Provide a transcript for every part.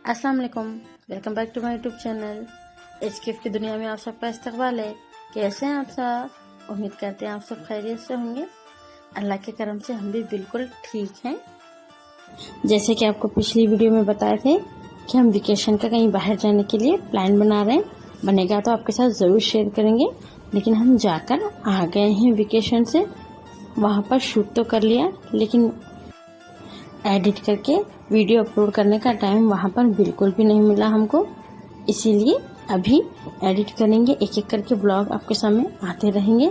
अस्सलाम वालेकुम, welcome back to my YouTube channel. HKF की दुनिया में आप सबका इस्तकबाल है। कैसे हैं आप सब? उम्मीद करते हैं आप सब खैरियत से होंगे। अल्लाह के करम से हम भी बिल्कुल ठीक हैं। जैसे कि आपको पिछली वीडियो में बताए थे कि हम वेकेशन का कहीं बाहर जाने के लिए प्लान बना रहे हैं। बनेगा तो आपके साथ ज़रूर शेयर करेंगे। लेकिन हम जाकर आ गए हैं वेकेशन से। वहाँ पर शूट तो कर लिया, लेकिन एडिट करके वीडियो अपलोड करने का टाइम वहाँ पर बिल्कुल भी नहीं मिला हमको। इसीलिए अभी एडिट करेंगे, एक एक करके ब्लॉग आपके सामने आते रहेंगे।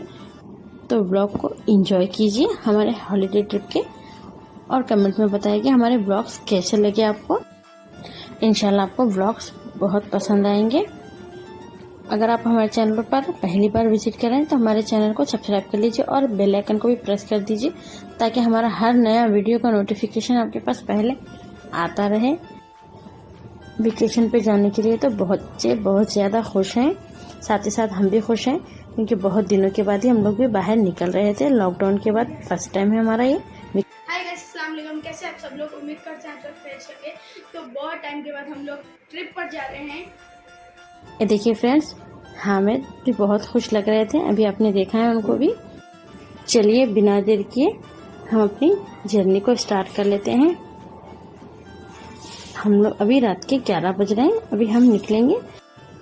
तो ब्लॉग को एंजॉय कीजिए हमारे हॉलीडे ट्रिप के, और कमेंट में बताइए हमारे ब्लॉग्स कैसे लगे आपको। इंशाल्लाह आपको ब्लॉग्स बहुत पसंद आएंगे। अगर आप हमारे चैनल पर पहली बार विजिट करें तो हमारे चैनल को सब्सक्राइब कर लीजिए और बेल आइकन को भी प्रेस कर दीजिए, ताकि हमारा हर नया वीडियो का नोटिफिकेशन आपके पास पहले आता रहे। वेकेशन पे जाने के लिए तो बच्चे बहुत ज़्यादा खुश हैं, साथ ही साथ हम भी खुश हैं, क्योंकि बहुत दिनों के बाद ही हम लोग भी बाहर निकल रहे थे। लॉकडाउन के बाद फर्स्ट टाइम है हमारा ये। हाय गाइस, अस्सलाम वालेकुम। कैसे आप सब लोग? उम्मीद करते हैं आप सब फ्रेश होंगे। तो बहुत टाइम के बाद हम लोग ट्रिप पर जा रहे हैं। ये देखिए फ्रेंड्स, हामिद भी बहुत खुश लग रहे थे, अभी आपने देखा है उनको भी। चलिए बिना देर किए हम अपनी जर्नी को स्टार्ट कर लेते हैं। हम लोग अभी रात के 11 बज रहे हैं, अभी हम निकलेंगे।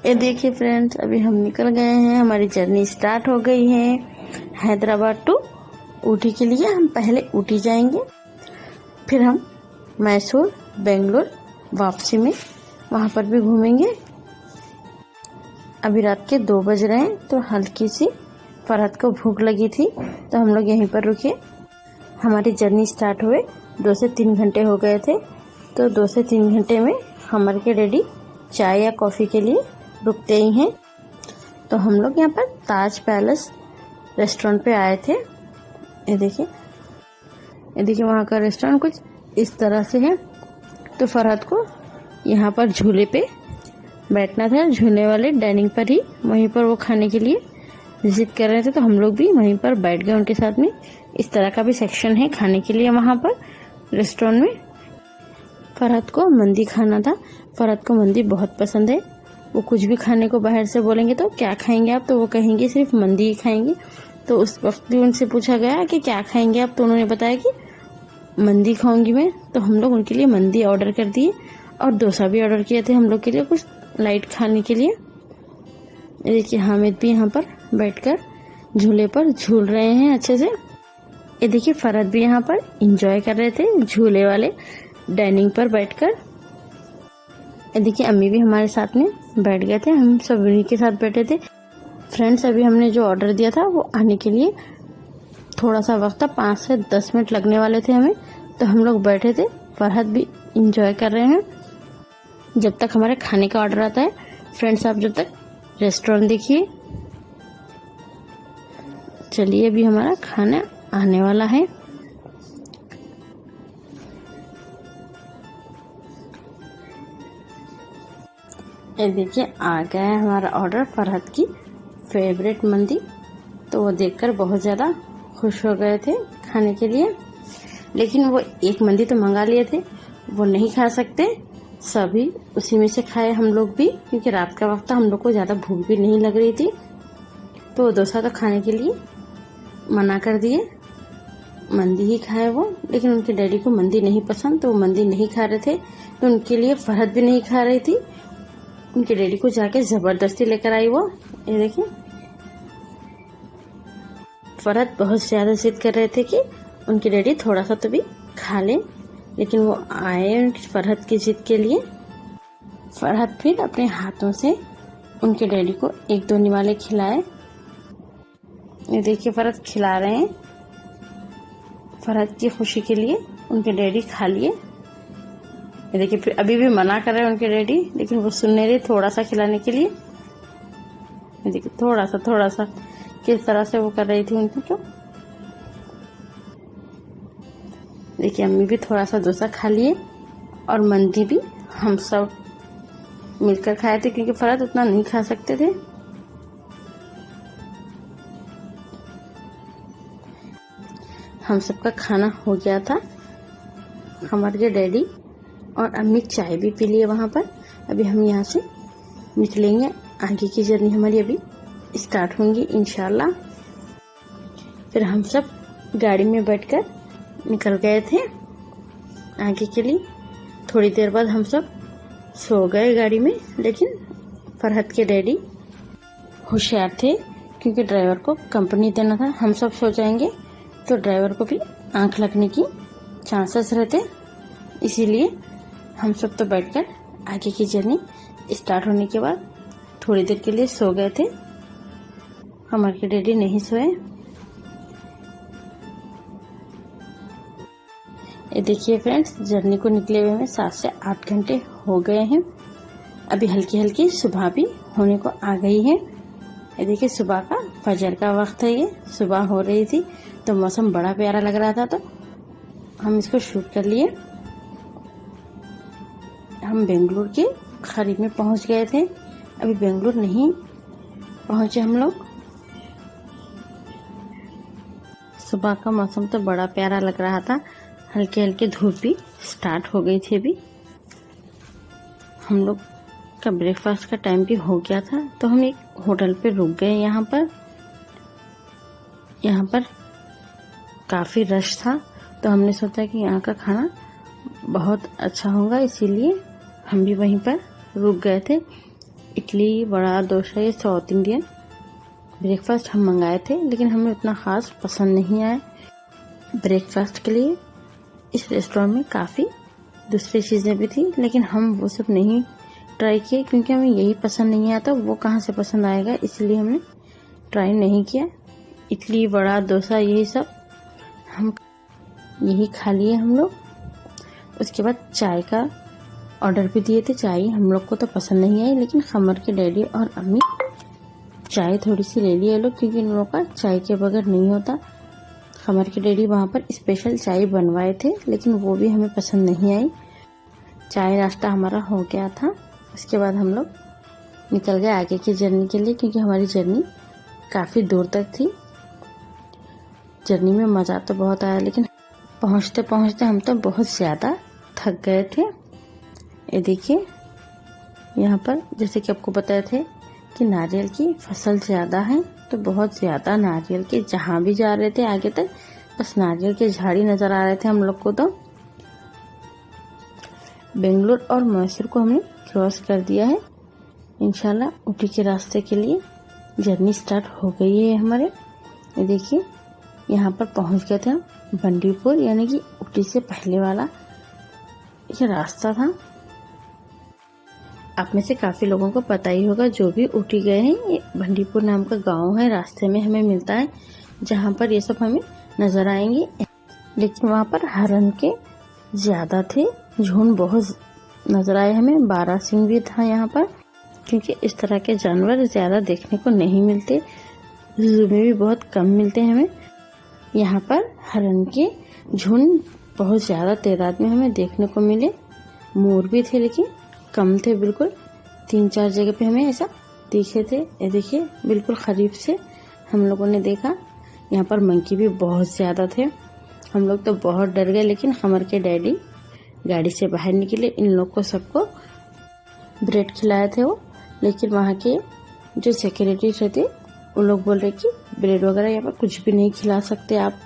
ये देखिए फ्रेंड्स, अभी हम निकल गए हैं, हमारी जर्नी स्टार्ट हो गई है हैदराबाद टू ऊटी के लिए। हम पहले ऊटी जाएंगे, फिर हम मैसूर, बेंगलोर वापसी में वहाँ पर भी घूमेंगे। अभी रात के 2 बज रहे हैं, तो हल्की सी फरहत को भूख लगी थी, तो हम लोग यहीं पर रुके। हमारी जर्नी स्टार्ट हुए 2 से 3 घंटे हो गए थे, तो 2 से 3 घंटे में हमारे के रेडी चाय या कॉफ़ी के लिए रुकते ही हैं। तो हम लोग यहाँ पर ताज पैलेस रेस्टोरेंट पे आए थे। ये देखिए वहाँ का रेस्टोरेंट कुछ इस तरह से है। तो फरहत को यहाँ पर झूले पे बैठना था, झूले वाले डाइनिंग पर ही, वहीं पर वो खाने के लिए जिद कर रहे थे, तो हम लोग भी वहीं पर बैठ गए उनके साथ में। इस तरह का भी सेक्शन है खाने के लिए वहाँ पर रेस्टोरेंट में। फरहत को मंदी खाना था, फरहत को मंदी बहुत पसंद है। वो कुछ भी खाने को बाहर से बोलेंगे तो क्या खाएंगे आप, तो वो कहेंगे सिर्फ मंदी ही खाएंगे। तो उस वक्त भी उनसे पूछा गया कि क्या खाएंगे आप, तो उन्होंने बताया कि मंदी खाऊंगी मैं। तो हम लोग उनके लिए मंदी ऑर्डर कर दिए, और डोसा भी ऑर्डर किए थे हम लोग के लिए कुछ लाइट खाने के लिए। देखिए हामिद भी यहाँ पर बैठकर झूले पर झूल रहे हैं अच्छे से। ये देखिए फरहत भी यहाँ पर एंजॉय कर रहे थे झूले वाले डाइनिंग पर बैठकर। ये देखिए अम्मी भी हमारे साथ में बैठ गए थे, हम सब उन्हीं के साथ बैठे थे। फ्रेंड्स, अभी हमने जो ऑर्डर दिया था वो आने के लिए थोड़ा सा वक्त था, 5 से 10 मिनट लगने वाले थे हमें। तो हम लोग बैठे थे, फरहत भी एंजॉय कर रहे हैं जब तक हमारे खाने का ऑर्डर आता है। फ्रेंड्स, आप जब तक रेस्टोरेंट देखिए। चलिए अभी हमारा खाना आने वाला है। ये देखिए आ गया है हमारा ऑर्डर, फरहत की फेवरेट मंदी। तो वो देखकर बहुत ज़्यादा खुश हो गए थे खाने के लिए। लेकिन वो एक मंदी तो मंगा लिए थे, वो नहीं खा सकते, सभी उसी में से खाए हम लोग भी, क्योंकि रात का वक्त था, हम लोग को ज़्यादा भूख भी नहीं लग रही थी। तो डोसा तो खाने के लिए मना कर दिए, मंदी ही खाए वो। लेकिन उनके डैडी को मंदी नहीं पसंद, तो वो मंदी नहीं खा रहे थे। तो उनके लिए फरहत भी नहीं खा रही थी, उनके डैडी को जाके ज़बरदस्ती लेकर आई वो। ये देखिए फरहत बहुत ज़्यादा जिद कर रहे थे कि उनके डैडी थोड़ा सा तो भी खा लें, लेकिन वो आए फरहत की जिद के लिए। फरहत फिर अपने हाथों से उनके डैडी को 1-2 निवाले खिलाए। ये देखिए फरहत खिला रहे हैं, फरहत की खुशी के लिए उनके डैडी खा लिए। ये देखिए फिर अभी भी मना कर रहे हैं उनके डैडी, लेकिन वो सुन नहीं रहे थोड़ा सा खिलाने के लिए। ये देखिए थोड़ा सा किस तरह से वो कर रही थी उनको। देखिए अम्मी भी थोड़ा सा डोसा खा लिए, और मंदी भी हम सब मिलकर खाए थे, क्योंकि फरहत उतना नहीं खा सकते थे। हम सबका खाना हो गया था। हमारे जो डैडी और अम्मी चाय भी पी लिए वहाँ पर। अभी हम यहाँ से निकलेंगे, आगे की जर्नी हमारी अभी स्टार्ट होंगी इंशाल्लाह। फिर हम सब गाड़ी में बैठकर निकल गए थे आगे के लिए। थोड़ी देर बाद हम सब सो गए गाड़ी में, लेकिन फरहत के डैडी होशियार थे क्योंकि ड्राइवर को कंपनी देना था। हम सब सो जाएंगे तो ड्राइवर को भी आंख लगने की चांसेस रहते, इसीलिए हम सब तो बैठकर आगे की जर्नी स्टार्ट होने के बाद थोड़ी देर के लिए सो गए थे। हमारे डैडी नहीं सोए। ये देखिए फ्रेंड्स, जर्नी को निकले हुए में 7 से 8 घंटे हो गए हैं। अभी हल्की हल्की सुबह भी होने को आ गई है। ये देखिए सुबह का फजर का वक्त है, ये सुबह हो रही थी तो मौसम बड़ा प्यारा लग रहा था तो हम इसको शूट कर लिए। हम बेंगलुरु के करीब में पहुंच गए थे, अभी बेंगलुरु नहीं पहुंचे हम लोग। सुबह का मौसम तो बड़ा प्यारा लग रहा था, हल्के हल्के धूप भी स्टार्ट हो गई थी। अभी हम लोग का ब्रेकफास्ट का टाइम भी हो गया था तो हम एक होटल पे रुक गए। यहाँ पर काफ़ी रश था तो हमने सोचा कि यहाँ का खाना बहुत अच्छा होगा, इसीलिए हम भी वहीं पर रुक गए थे। इडली, वड़ा, डोसा, ये साउथ इंडियन ब्रेकफास्ट हम मंगाए थे, लेकिन हमें उतना ख़ास पसंद नहीं आया। ब्रेकफास्ट के लिए इस रेस्टोरेंट में काफ़ी दूसरी चीज़ें भी थी, लेकिन हम वो सब नहीं ट्राई किए क्योंकि हमें यही पसंद नहीं आता, वो कहाँ से पसंद आएगा, इसलिए हमने ट्राई नहीं किया। इडली, वड़ा, डोसा यही सब हम यही खा लिए हम लोग। उसके बाद चाय का ऑर्डर भी दिए थे। चाय हम लोग को तो पसंद नहीं आई, लेकिन खमर के डैडी और अम्मी चाय थोड़ी सी ले लिए लोग क्योंकि इन लोगों का चाय के बगैर नहीं होता। खमर के डैडी वहाँ पर स्पेशल चाय बनवाए थे, लेकिन वो भी हमें पसंद नहीं आई। चाय नाश्ता हमारा हो गया था। उसके बाद हम लोग निकल गए आगे की जर्नी के लिए क्योंकि हमारी जर्नी काफ़ी दूर तक थी। जर्नी में मज़ा तो बहुत आया, लेकिन पहुँचते पहुँचते हम तो बहुत ज़्यादा थक गए थे। ये देखिए यहाँ पर जैसे कि आपको बताए थे कि नारियल की फसल ज़्यादा है, तो बहुत ज़्यादा नारियल के, जहाँ भी जा रहे थे आगे तक बस नारियल के झाड़ी नज़र आ रहे थे हम लोग को। तो बेंगलुरु और मैसूर को हमने क्रॉस कर दिया है। इंशाल्लाह ऊटी के रास्ते के लिए जर्नी स्टार्ट हो गई है हमारे। ये देखिए यहाँ पर पहुँच गए थे हम बंडीपुर, यानी कि ऊटी से पहले वाला ये रास्ता था। आप में से काफ़ी लोगों को पता ही होगा, जो भी ऊटी गए हैं, ये बंडीपुर नाम का गांव है, रास्ते में हमें मिलता है, जहाँ पर ये सब हमें नज़र आएंगे। लेकिन वहाँ पर हरन के ज़्यादा थे, झुंड बहुत नज़र आए हमें। 12 सिंह भी था यहाँ पर, क्योंकि इस तरह के जानवर ज़्यादा देखने को नहीं मिलते, ज़ू में भी बहुत कम मिलते हैं हमें। यहाँ पर हरन के झुंड बहुत ज़्यादा तादाद में हमें देखने को मिले। मोर भी थे लेकिन कम थे, बिल्कुल 3-4 जगह पे हमें ऐसा दिखे थे। ये देखिए बिल्कुल करीब से हम लोगों ने देखा। यहाँ पर मंकी भी बहुत ज़्यादा थे, हम लोग तो बहुत डर गए, लेकिन खमर के डैडी गाड़ी से बाहर निकले, इन लोग को सबको ब्रेड खिलाए थे वो। लेकिन वहाँ के जो सिक्योरिटी रहते वो लोग बोल रहे कि ब्रेड वगैरह यहाँ पर कुछ भी नहीं खिला सकते आप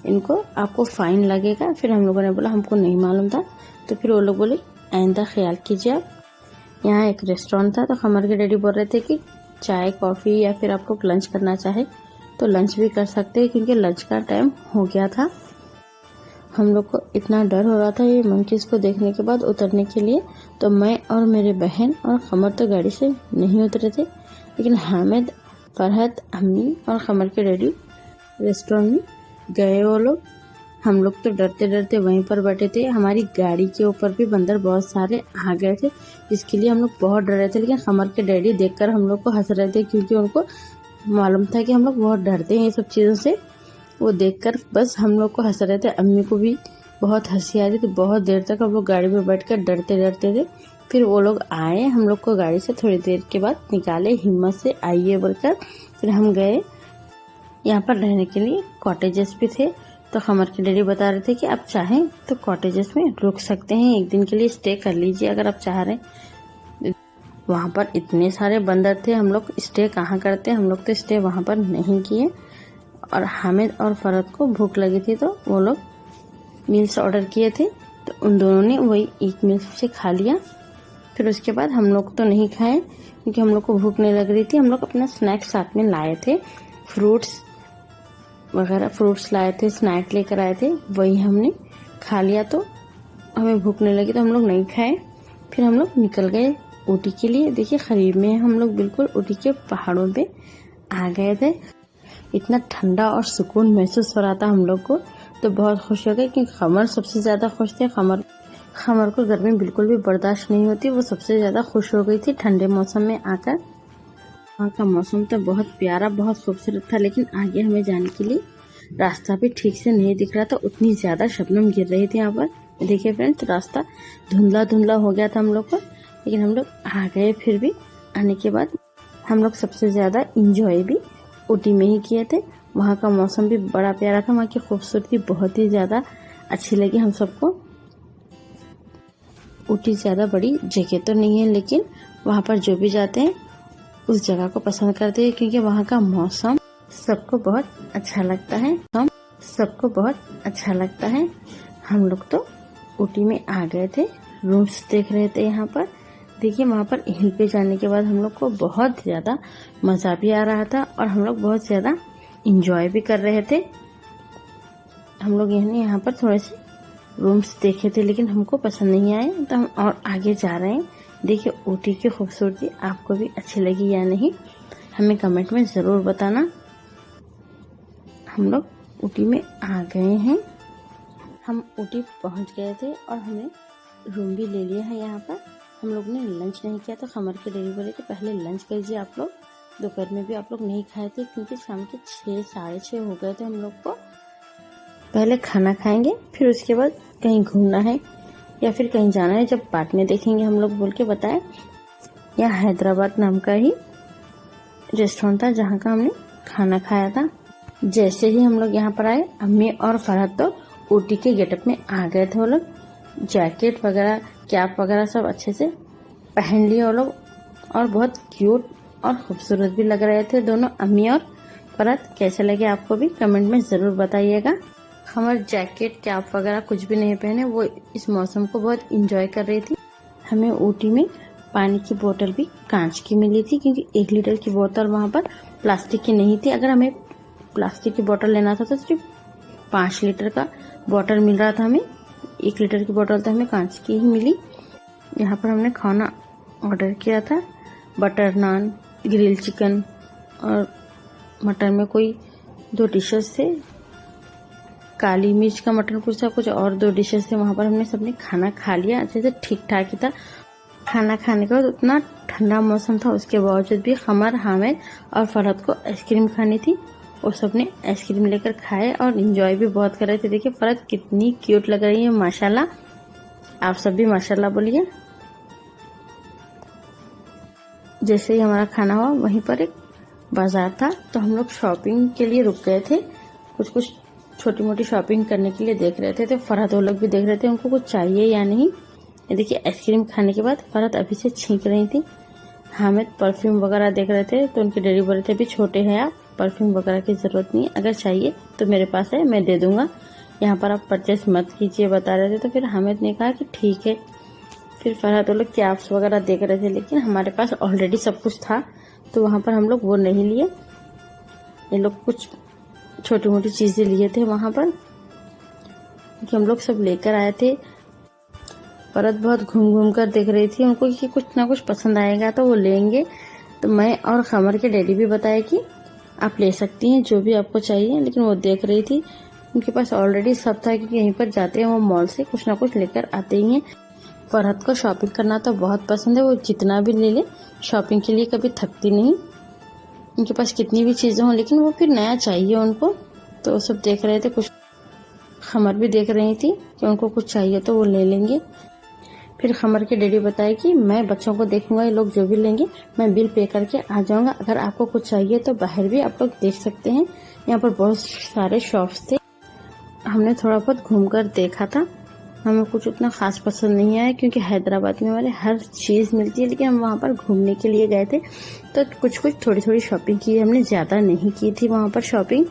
इनको, आपको फ़ाइन लगेगा। फिर हम लोगों ने बोला हमको नहीं मालूम था, तो फिर वो लोग बोले आइंदा ख्याल कीजिए आप। यहाँ एक रेस्टोरेंट था तो खमर के डैडी बोल रहे थे कि चाय, कॉफ़ी या फिर आप लोग लंच करना चाहे तो लंच भी कर सकते हैं, क्योंकि लंच का टाइम हो गया था। हम लोग को इतना डर हो रहा था ये मंकीज़ को देखने के बाद उतरने के लिए, तो मैं और मेरे बहन और खमर तो गाड़ी से नहीं उतरे थे, लेकिन हामिद, फरहत, अम्मी और खमर के डैडी रेस्टोरेंट में गए। वो लोग, हम लोग तो डरते डरते वहीं पर बैठे थे। हमारी गाड़ी के ऊपर भी बंदर बहुत सारे आ गए थे, जिसके लिए हम लोग बहुत डर रहे थे। लेकिन खमर के डैडी देखकर हम लोग को हंस रहे थे, क्योंकि उनको मालूम था कि हम लोग बहुत डरते हैं ये सब चीज़ों से। वो देखकर बस हम लोग को हंस रहे थे। अम्मी को भी बहुत हंसी आ रही थी। बहुत देर तक हम लोग गाड़ी में बैठकर डरते डरते थे। फिर वो लोग आए, हम लोग को गाड़ी से थोड़ी देर के बाद निकाले, हिम्मत से आइए बोलकर। फिर हम गए। यहाँ पर रहने के लिए कॉटेजेस भी थे, तो खमर के डैडी बता रहे थे कि आप चाहें तो कॉटेजेस में रुक सकते हैं, एक दिन के लिए स्टे कर लीजिए अगर आप चाह रहे हैं। वहाँ पर इतने सारे बंदर थे, हम लोग स्टे कहाँ करते, हम लोग तो स्टे वहाँ पर नहीं किए। और हामिद और फरहत को भूख लगी थी तो वो लोग मील्स ऑर्डर किए थे, तो उन दोनों ने वही एक मील से खा लिया। फिर उसके बाद हम लोग तो नहीं खाए क्योंकि हम लोग को भूख नहीं लग रही थी। हम लोग अपना स्नैक्स साथ में लाए थे, फ्रूट्स वगैरह फ्रूट्स लाए थे, स्नैक लेकर आए थे, वही हमने खा लिया। तो हमें भूख नहीं लगी तो हम लोग नहीं खाए। फिर हम लोग निकल गए ऊटी के लिए। देखिए करीब में हम लोग बिल्कुल ऊटी के पहाड़ों पे आ गए थे। इतना ठंडा और सुकून महसूस हो रहा था हम लोग को, तो बहुत खुश हो गए क्योंकि खमर सबसे ज़्यादा खुश थे। खमर को गर्मी बिल्कुल भी बर्दाश्त नहीं होती, वो सबसे ज़्यादा खुश हो गई थी ठंडे मौसम में आकर। वहाँ का मौसम तो बहुत प्यारा, बहुत खूबसूरत था, लेकिन आगे हमें जाने के लिए रास्ता भी ठीक से नहीं दिख रहा था, उतनी ज़्यादा शबनम गिर रही थी यहाँ पर। देखिए फ्रेंड्स, रास्ता धुंधला धुंधला हो गया था हम लोग को, लेकिन हम लोग आ गए। फिर भी आने के बाद हम लोग सबसे ज़्यादा इंजॉय भी ऊटी में ही किए थे। वहाँ का मौसम भी बड़ा प्यारा था, वहाँ की खूबसूरती बहुत ही ज़्यादा अच्छी लगी हम सबको। ऊटी ज़्यादा बड़ी जगह तो नहीं है, लेकिन वहाँ पर जो भी जाते हैं उस जगह को पसंद करते हैं क्योंकि वहाँ का मौसम सबको बहुत अच्छा लगता है। हम लोग तो ऊटी में आ गए थे, रूम्स देख रहे थे यहाँ पर। देखिए वहाँ पर हिल पे जाने के बाद हम लोग को बहुत ज़्यादा मज़ा भी आ रहा था और हम लोग बहुत ज़्यादा इंजॉय भी कर रहे थे। हम लोग यहाँ पर थोड़े से रूम्स देखे थे, लेकिन हमको पसंद नहीं आए, तो हम और आगे जा रहे हैं। देखिए ऊटी की खूबसूरती आपको भी अच्छी लगी या नहीं, हमें कमेंट में ज़रूर बताना। हम लोग ऊटी में आ गए हैं, हम ऊटी पहुंच गए थे और हमने रूम भी ले लिया है यहाँ पर। हम लोग ने लंच नहीं किया, तो खमर के डैडी बोले कि पहले लंच कीजिए आप लोग। दोपहर में भी आप लोग नहीं खाए थे क्योंकि शाम के 6 साढ़े 6 हो गए थे हम लोग को। पहले खाना खाएंगे, फिर उसके बाद कहीं घूमना है या फिर कहीं जाना है, जब बाद में देखेंगे हम लोग बोल के बताए। यह हैदराबाद नाम का ही रेस्टोरेंट था जहाँ का हमने खाना खाया था। जैसे ही हम लोग यहाँ पर आए, अम्मी और फरहत तो ऊटी के गेटअप में आ गए थे। वो लोग जैकेट वगैरह कैप वगैरह सब अच्छे से पहन लिए वो लोग, और बहुत क्यूट और खूबसूरत भी लग रहे थे दोनों, अम्मी और फरहत। कैसे लगे आपको भी कमेंट में ज़रूर बताइएगा। खमर जैकेट कैप वगैरह कुछ भी नहीं पहने, वो इस मौसम को बहुत इंजॉय कर रही थी। हमें ऊटी में पानी की बोतल भी कांच की मिली थी क्योंकि 1 लीटर की बोतल वहाँ पर प्लास्टिक की नहीं थी। अगर हमें प्लास्टिक की बोतल लेना था तो सिर्फ 5 लीटर का बोतल मिल रहा था हमें, 1 लीटर की बोतल तो हमें कांच की ही मिली। यहाँ पर हमने खाना ऑर्डर किया था, बटर नान, ग्रिल चिकन और मटन में कोई 2 डिशेस थे, काली मिर्च का मटन कुछ था, कुछ और 2 डिशेस थे। वहाँ पर हमने सबने खाना खा लिया, अच्छे से ठीक ठाक ही था। खाना खाने के बाद उतना ठंडा मौसम था, उसके बावजूद भी खमर, हामिद और फरहत को आइसक्रीम खानी थी। वो सबने आइसक्रीम लेकर खाए और इंजॉय भी बहुत कर रहे थे। देखिए फरहत कितनी क्यूट लग रही है, माशाल्लाह। आप सब भी माशाल्लाह बोलिए। जैसे ही हमारा खाना हुआ, वहीं पर एक बाजार था, तो हम लोग शॉपिंग के लिए रुक गए थे। कुछ छोटी मोटी शॉपिंग करने के लिए देख रहे थे, तो फरहत वो लोग भी देख रहे थे उनको कुछ चाहिए या नहीं। ये देखिए आइसक्रीम खाने के बाद फरहत अभी से छींक रही थी। हामिद परफ्यूम वगैरह देख रहे थे, तो उनके डैडी बोले थे अभी छोटे हैं आप, परफ्यूम वगैरह की ज़रूरत नहीं है, अगर चाहिए तो मेरे पास है, मैं दे दूँगा, यहाँ पर आप परचेस मत कीजिए बता रहे थे। तो फिर हामिद ने कहा कि ठीक है। फिर फरहत वो लोग कैप्स वगैरह देख रहे थे, लेकिन हमारे पास ऑलरेडी सब कुछ था, तो वहाँ पर हम लोग वो नहीं लिए। ये लोग कुछ छोटी मोटी चीज़ें लिए थे वहाँ पर, क्योंकि हम लोग सब लेकर आए थे। फरहत बहुत घूम घूम कर देख रही थी उनको कि कुछ ना कुछ पसंद आएगा तो वो लेंगे। तो मैं और खमर के डैडी भी बताए कि आप ले सकती हैं जो भी आपको चाहिए, लेकिन वो देख रही थी, उनके पास ऑलरेडी सब था, क्योंकि यहीं पर जाते हैं वो मॉल से कुछ ना कुछ लेकर आते ही हैं। फरहत को शॉपिंग करना तो बहुत पसंद है, वो जितना भी ले ले शॉपिंग के लिए कभी थकती नहीं। उनके पास कितनी भी चीज़ें हों, लेकिन वो फिर नया चाहिए उनको। तो वो सब देख रहे थे, कुछ खमर भी देख रही थी कि उनको कुछ चाहिए तो वो ले लेंगे। फिर खमर के डैडी बताए कि मैं बच्चों को देखूंगा, ये लोग जो भी लेंगे मैं बिल पे करके आ जाऊंगा, अगर आपको कुछ चाहिए तो बाहर भी आप लोग देख सकते हैं। यहाँ पर बहुत सारे शॉप्स थे, हमने थोड़ा बहुत घूमकर देखा था, हमें कुछ उतना ख़ास पसंद नहीं आया क्योंकि हैदराबाद में हमारे हर चीज़ मिलती है, लेकिन हम वहाँ पर घूमने के लिए गए थे तो कुछ थोड़ी थोड़ी शॉपिंग की, हमने ज़्यादा नहीं की थी वहाँ पर शॉपिंग।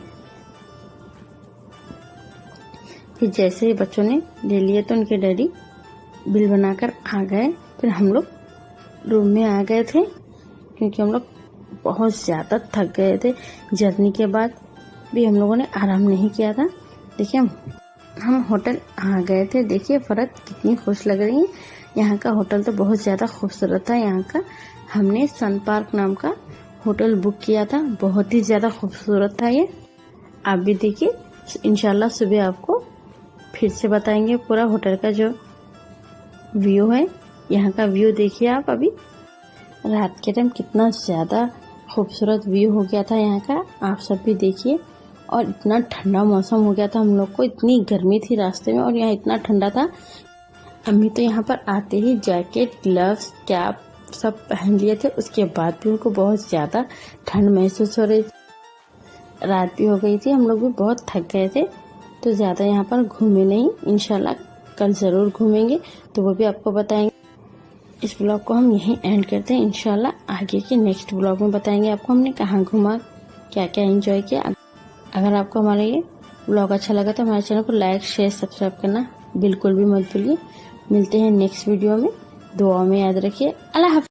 फिर जैसे ही बच्चों ने ले लिए तो उनके डैडी बिल बनाकर आ गए। फिर हम लोग रूम में आ गए थे क्योंकि हम लोग बहुत ज़्यादा थक गए थे। जर्नी के बाद भी हम लोगों ने आराम नहीं किया था। देखिए हम होटल आ गए थे। देखिए फरत कितनी खुश लग रही है। यहाँ का होटल तो बहुत ज़्यादा खूबसूरत था। यहाँ का हमने सन पार्क नाम का होटल बुक किया था, बहुत ही ज़्यादा खूबसूरत था ये। आप भी देखिए, इंशाल्लाह सुबह आपको फिर से बताएंगे पूरा होटल का जो व्यू है। यहाँ का व्यू देखिए आप, अभी रात के टाइम कितना ज़्यादा खूबसूरत व्यू हो गया था यहाँ का, आप सब भी देखिए। और इतना ठंडा मौसम हो गया था हम लोग को, इतनी गर्मी थी रास्ते में और यहाँ इतना ठंडा था। अम्मी तो यहाँ पर आते ही जैकेट, ग्लव्स, कैप सब पहन लिए थे, उसके बाद भी उनको बहुत ज़्यादा ठंड महसूस हो रही थी। रात भी हो गई थी, हम लोग भी बहुत थक गए थे तो ज़्यादा यहाँ पर घूमे नहीं। इंशाल्लाह कल ज़रूर घूमेंगे तो वो भी आपको बताएंगे। इस ब्लॉग को हम यहीं एंड करते हैं। इंशाल्लाह आगे के नेक्स्ट ब्लॉग में बताएंगे आपको हमने कहाँ घूमा, क्या क्या एंजॉय किया। अगर आपको हमारा ये ब्लॉग अच्छा लगा तो हमारे चैनल को लाइक, शेयर, सब्सक्राइब करना बिल्कुल भी मत भूलिए। मिलते हैं नेक्स्ट वीडियो में। दुआ में याद रखिए। अल्लाह हाफ़िज़।